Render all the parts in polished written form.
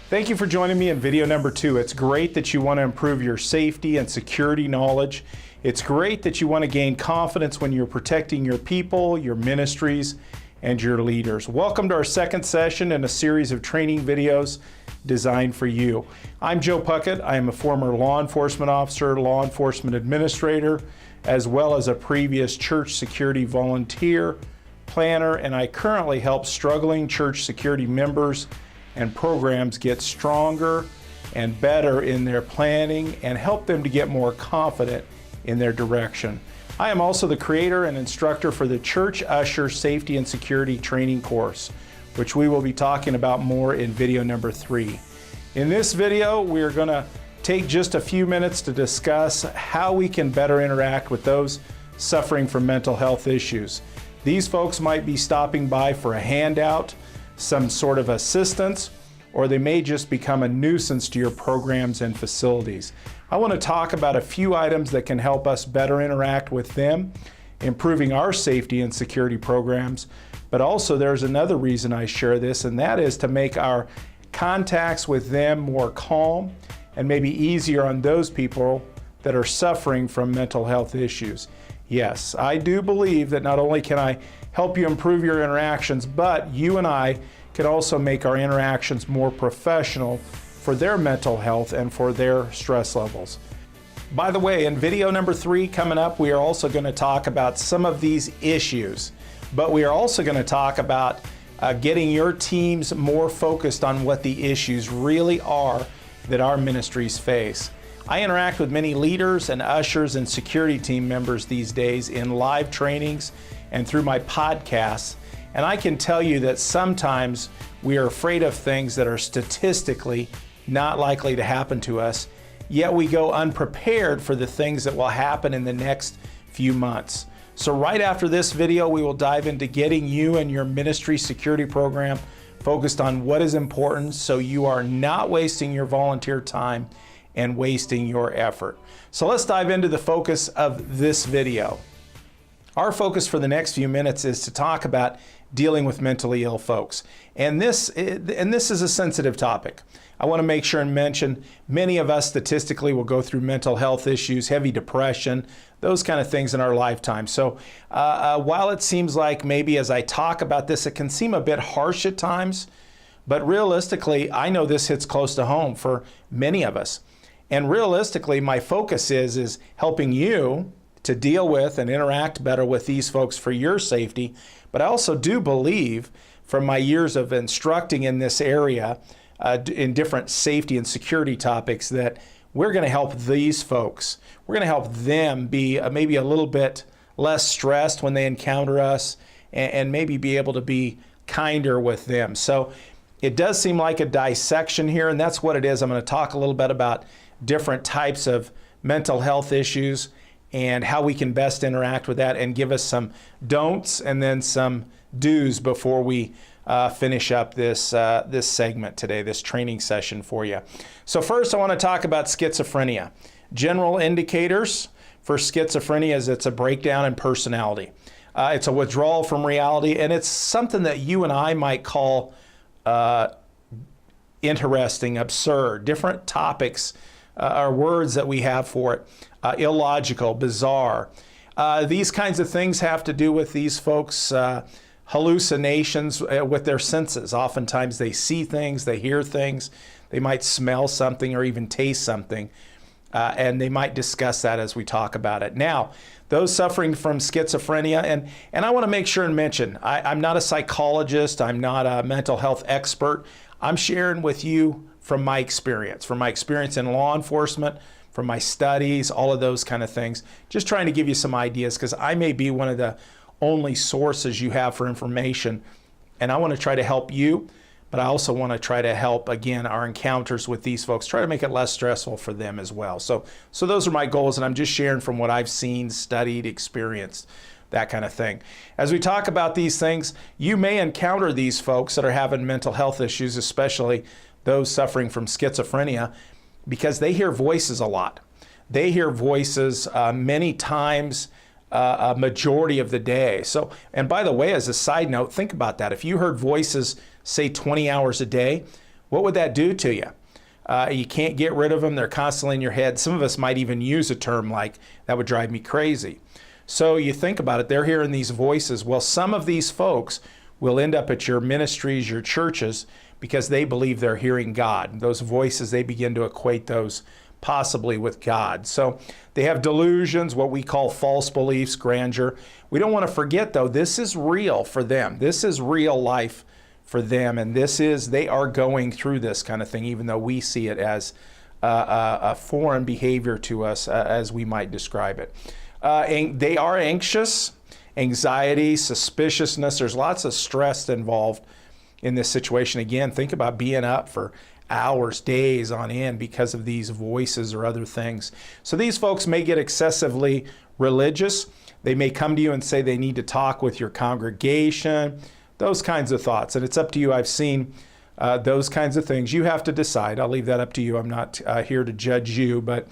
Thank you for joining me in video number 2. It's great that you want to improve your safety and security knowledge. It's great that you want to gain confidence when you're protecting your people, your ministries, and your leaders. Welcome to our second session in a series of training videos designed for you. I'm Joe Puckett. I am a former law enforcement officer, law enforcement administrator, as well as a previous church security volunteer, planner, and I currently help struggling church security members and programs get stronger and better in their planning and help them to get more confident in their direction. I am also the creator and instructor for the Church Usher Safety and Security Training course, which we will be talking about more in video number 3. In this video, we're going to take just a few minutes to discuss how we can better interact with those suffering from mental health issues. These folks might be stopping by for a handout, some sort of assistance, or they may just become a nuisance to your programs and facilities. I want to talk about a few items that can help us better interact with them, improving our safety and security programs, but also there's another reason I share this, and that is to make our contacts with them more calm and maybe easier on those people that are suffering from mental health issues. Yes, I do believe that not only can I help you improve your interactions, but you and I can also make our interactions more professional for their mental health and for their stress levels. By the way, in video number 3 coming up, we are also going to talk about some of these issues, but we are also going to talk about getting your teams more focused on what the issues really are that our ministries face. I interact with many leaders and ushers and security team members these days in live trainings and through my podcasts, and I can tell you that sometimes we are afraid of things that are statistically not likely to happen to us, yet we go unprepared for the things that will happen in the next few months. So right after this video, we will dive into getting you and your ministry security program focused on what is important so you are not wasting your volunteer time and wasting your effort. So let's dive into the focus of this video. Our focus for the next few minutes is to talk about dealing with mentally ill folks. And this is a sensitive topic. I want to make sure and mention many of us statistically will go through mental health issues, heavy depression, those kind of things in our lifetime. So while it seems like maybe as I talk about this, it can seem a bit harsh at times, but realistically, I know this hits close to home for many of us. And realistically, my focus is helping you to deal with and interact better with these folks for your safety. But I also do believe from my years of instructing in this area in different safety and security topics that we're going to help these folks. We're going to help them be maybe a little bit less stressed when they encounter us and maybe be able to be kinder with them. So it does seem like a dissection here, and that's what it is. I'm going to talk a little bit about different types of mental health issues and how we can best interact with that, and give us some don'ts and then some do's before we finish up this segment today, this training session for you. So first, I want to talk about schizophrenia. General indicators for schizophrenia is it's a breakdown in personality. It's a withdrawal from reality, and it's something that you and I might call interesting, absurd, different topics are words that we have for it. Illogical, bizarre. These kinds of things have to do with these folks' hallucinations with their senses. Oftentimes they see things, they hear things, they might smell something or even taste something, and they might discuss that as we talk about it. Now, those suffering from schizophrenia, and I want to make sure and mention, I'm not a psychologist, I'm not a mental health expert. I'm sharing with you from my experience in law enforcement, from my studies, all of those kind of things. Just trying to give you some ideas because I may be one of the only sources you have for information, and I want to try to help you, but I also want to try to help, again, our encounters with these folks, try to make it less stressful for them as well. So those are my goals, and I'm just sharing from what I've seen, studied, experienced, that kind of thing. As we talk about these things, you may encounter these folks that are having mental health issues, especially those suffering from schizophrenia, because they hear voices a lot. They hear voices many times, a majority of the day. So, and by the way, as a side note, think about that. If you heard voices, say 20 hours a day, What would that do to you? You can't get rid of them. They're constantly in your head. Some of us might even use a term like, that would drive me crazy. So you think about it, they're hearing these voices. Well, some of these folks will end up at your ministries, your churches, because they believe they're hearing God. Those voices, they begin to equate those possibly with God. So they have delusions, what we call false beliefs, grandeur. We don't want to forget, though, this is real for them. This is real life for them, and they are going through this kind of thing, even though we see it as a foreign behavior to us, as we might describe it. They are anxious, anxiety, suspiciousness. There's lots of stress involved in this situation. Again, think about being up for hours, days on end because of these voices or other things. So these folks may get excessively religious. They may come to you and say they need to talk with your congregation, those kinds of thoughts. And it's up to you. I've seen those kinds of things. You have to decide. I'll leave that up to you. I'm not here to judge you, but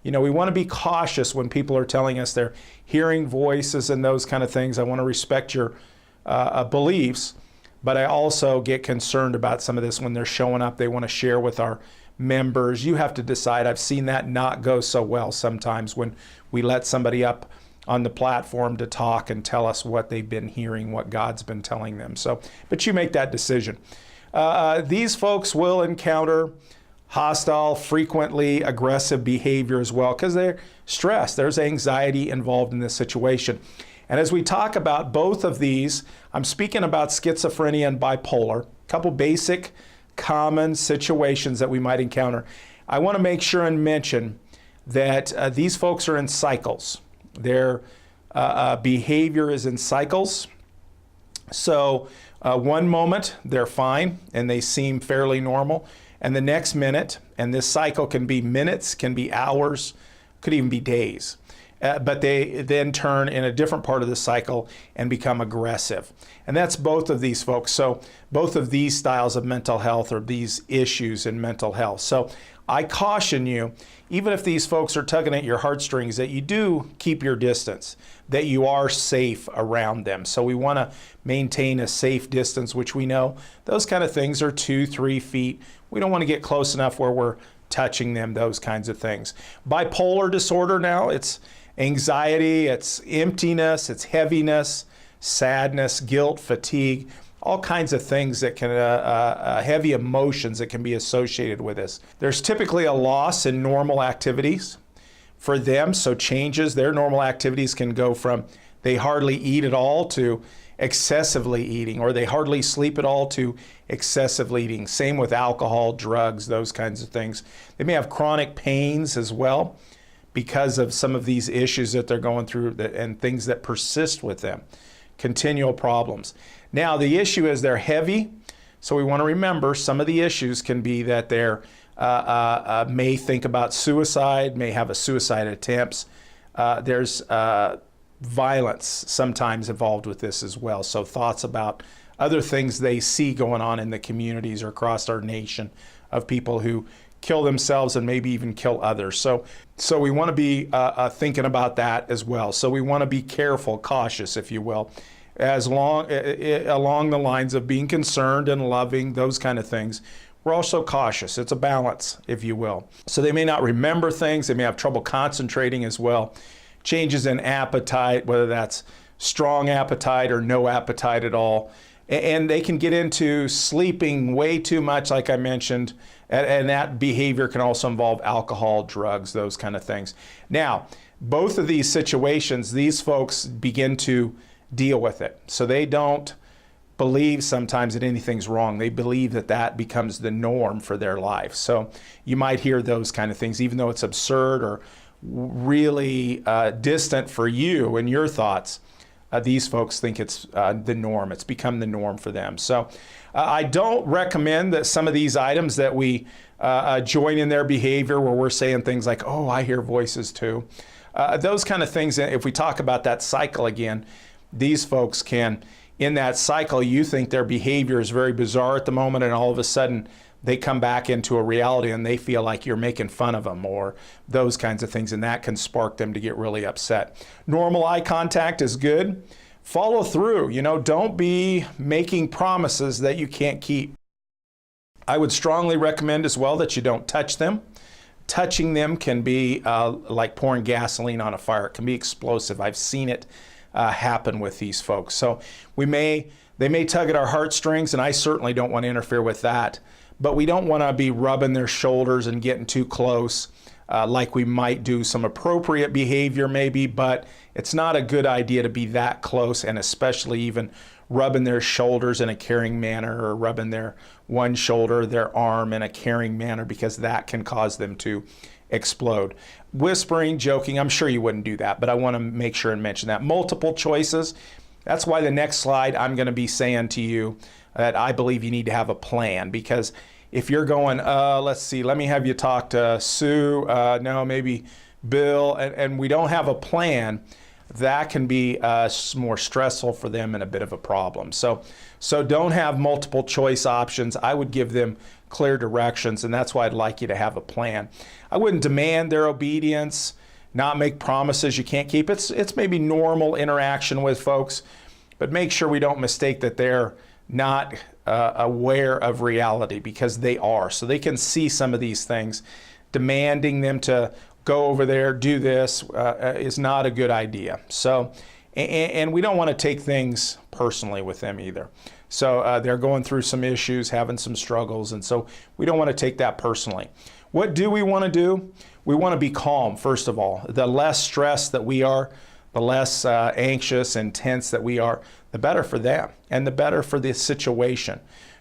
we want to be cautious when people are telling us they're hearing voices and those kind of things. I want to respect your beliefs, but I also get concerned about some of this when they're showing up. They want to share with our members. You have to decide. I've seen that not go so well sometimes when we let somebody up on the platform to talk and tell us what they've been hearing, what God's been telling them. So, but you make that decision. These folks will encounter hostile, frequently aggressive behavior as well, because they're stressed. There's anxiety involved in this situation. And as we talk about both of these, I'm speaking about schizophrenia and bipolar, a couple basic common situations that we might encounter. I want to make sure and mention that these folks are in cycles. Their behavior is in cycles. So one moment they're fine and they seem fairly normal. And the next minute, and this cycle can be minutes, can be hours, could even be days. But they then turn in a different part of the cycle and become aggressive. And that's both of these folks. So both of these styles of mental health or these issues in mental health. So I caution you, even if these folks are tugging at your heartstrings, that you do keep your distance, that you are safe around them. So we want to maintain a safe distance, which we know those kind of things are 2-3 feet. We don't want to get close enough where we're touching them, those kinds of things. Bipolar disorder now, it's anxiety, it's emptiness, it's heaviness, sadness, guilt, fatigue, all kinds of things that can, heavy emotions that can be associated with this. There's typically a loss in normal activities for them, so changes, their normal activities can go from they hardly eat at all to excessively eating, or they hardly sleep at all to excessively eating. Same with alcohol, drugs, those kinds of things. They may have chronic pains as well because of some of these issues that they're going through and things that persist with them. Continual problems. Now, the issue is they're heavy, so we want to remember some of the issues can be that they're may think about suicide, may have a suicide attempts. There's violence sometimes involved with this as well. So thoughts about other things they see going on in the communities or across our nation of people who kill themselves and maybe even kill others. So we want to be thinking about that as well. So we want to be careful, cautious, if you will, along the lines of being concerned and loving, those kind of things. We're also cautious. It's a balance, if you will. So they may not remember things. They may have trouble concentrating as well. Changes in appetite, whether that's strong appetite or no appetite at all. And they can get into sleeping way too much, like I mentioned, and that behavior can also involve alcohol, drugs, those kind of things. Now, both of these situations, these folks begin to deal with it. So they don't believe sometimes that anything's wrong. They believe that that becomes the norm for their life. So you might hear those kind of things, even though it's absurd or really distant for you and your thoughts. These folks think it's the norm. It's become the norm for them. So I don't recommend that some of these items that we join in their behavior where we're saying things like, oh, I hear voices too. Those kind of things, if we talk about that cycle again, these folks can, in that cycle, you think their behavior is very bizarre at the moment, and all of a sudden they come back into a reality and they feel like you're making fun of them or those kinds of things, and that can spark them to get really upset. Normal eye contact is good. Follow through, don't be making promises that you can't keep. I would strongly recommend as well that you don't touch them. Touching them can be like pouring gasoline on a fire. It can be explosive. I've seen it happen with these folks. So they may tug at our heartstrings, and I certainly don't want to interfere with that. But we don't want to be rubbing their shoulders and getting too close, like we might do some appropriate behavior maybe, but it's not a good idea to be that close, and especially even rubbing their shoulders in a caring manner, or rubbing their one shoulder, their arm in a caring manner, because that can cause them to explode. Whispering, joking, I'm sure you wouldn't do that, but I want to make sure and mention that. Multiple choices. That's why the next slide I'm going to be saying to you that I believe you need to have a plan, because if you're going, let's see, let me have you talk to Sue, no, maybe Bill, and we don't have a plan, that can be more stressful for them and a bit of a problem. So don't have multiple choice options. I would give them clear directions, and that's why I'd like you to have a plan. I wouldn't demand their obedience, not make promises you can't keep. It's maybe normal interaction with folks, but make sure we don't mistake that they're not aware of reality, because they are. So they can see some of these things. Demanding them to go over there, do this, is not a good idea. So, and we don't want to take things personally with them either. So they're going through some issues, having some struggles, and so we don't want to take that personally. What do we want to do? We want to be calm, first of all. The less stressed that we are, the less anxious and tense that we are, the better for them and the better for the situation.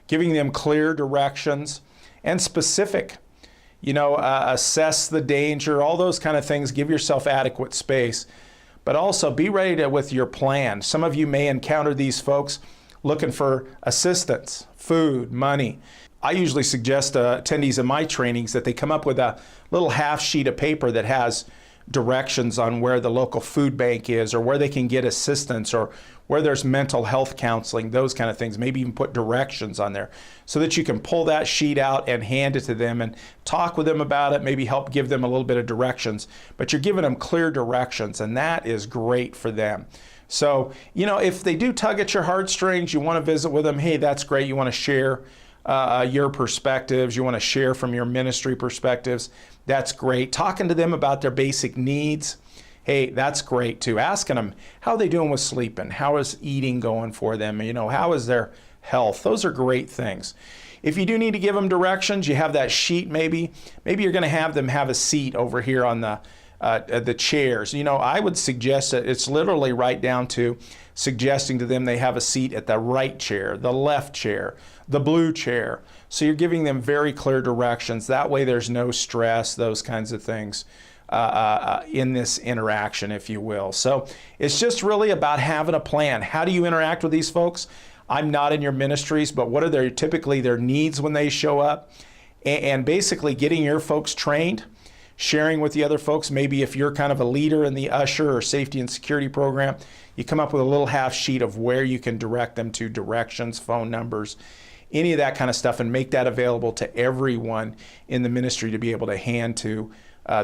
Giving them clear directions and specific, assess the danger, all those kind of things. Give yourself adequate space, but also be ready with your plan. Some of you may encounter these folks looking for assistance, food, money. I usually suggest attendees in my trainings that they come up with a little half sheet of paper that has directions on where the local food bank is, or where they can get assistance, or where there's mental health counseling, those kind of things. Maybe even put directions on there so that you can pull that sheet out and hand it to them and talk with them about it, maybe help give them a little bit of directions. But you're giving them clear directions, and that is great for them. So, if they do tug at your heartstrings, you want to visit with them, hey, that's great. You want to share your perspectives, you want to share from your ministry perspectives, that's great. Talking to them about their basic needs, hey, that's great too. Asking them how are they doing with sleeping, how is eating going for them, how is their health. Those are great things. If you do need to give them directions, you have that sheet maybe you're going to have them have a seat over here on the chairs. I would suggest that it's literally right down to suggesting to them they have a seat at the right chair, the left chair, the blue chair. So you're giving them very clear directions. That way there's no stress, those kinds of things in this interaction, if you will. So it's just really about having a plan. How do you interact with these folks? I'm not in your ministries, but what are typically their needs when they show up? And basically getting your folks trained, sharing with the other folks. Maybe if you're kind of a leader in the Usher or safety and security program, you come up with a little half sheet of where you can direct them to, directions, phone numbers, any of that kind of stuff, and make that available to everyone in the ministry to be able to hand to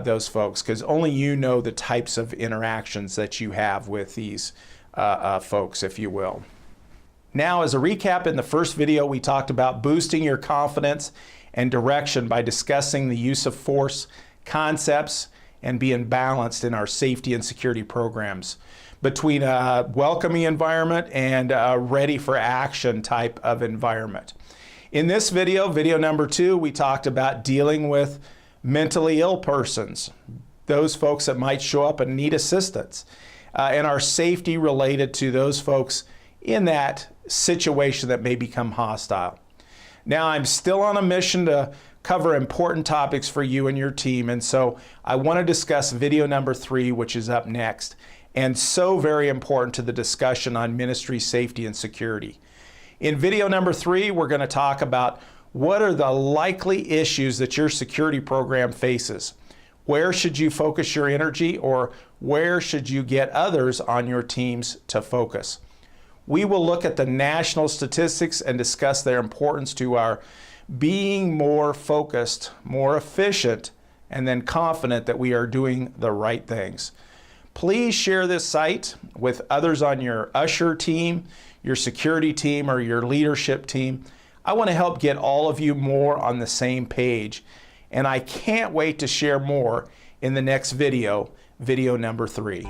those folks, because only you know the types of interactions that you have with these folks, if you will. Now, as a recap, in the first video, we talked about boosting your confidence and direction by discussing the use of force concepts and being balanced in our safety and security programs between a welcoming environment and a ready for action type of environment. In this video, video number 2, we talked about dealing with mentally ill persons, those folks that might show up and need assistance, and our safety related to those folks in that situation that may become hostile. Now, I'm still on a mission to cover important topics for you and your team, and so I want to discuss video number 3, which is up next, and so very important to the discussion on ministry safety and security. In video number 3, we're going to talk about what are the likely issues that your security program faces. Where should you focus your energy, or where should you get others on your teams to focus? We will look at the national statistics and discuss their importance to our being more focused, more efficient, and then confident that we are doing the right things. Please share this site with others on your Usher team, your security team, or your leadership team. I want to help get all of you more on the same page, and I can't wait to share more in the next video, video number 3.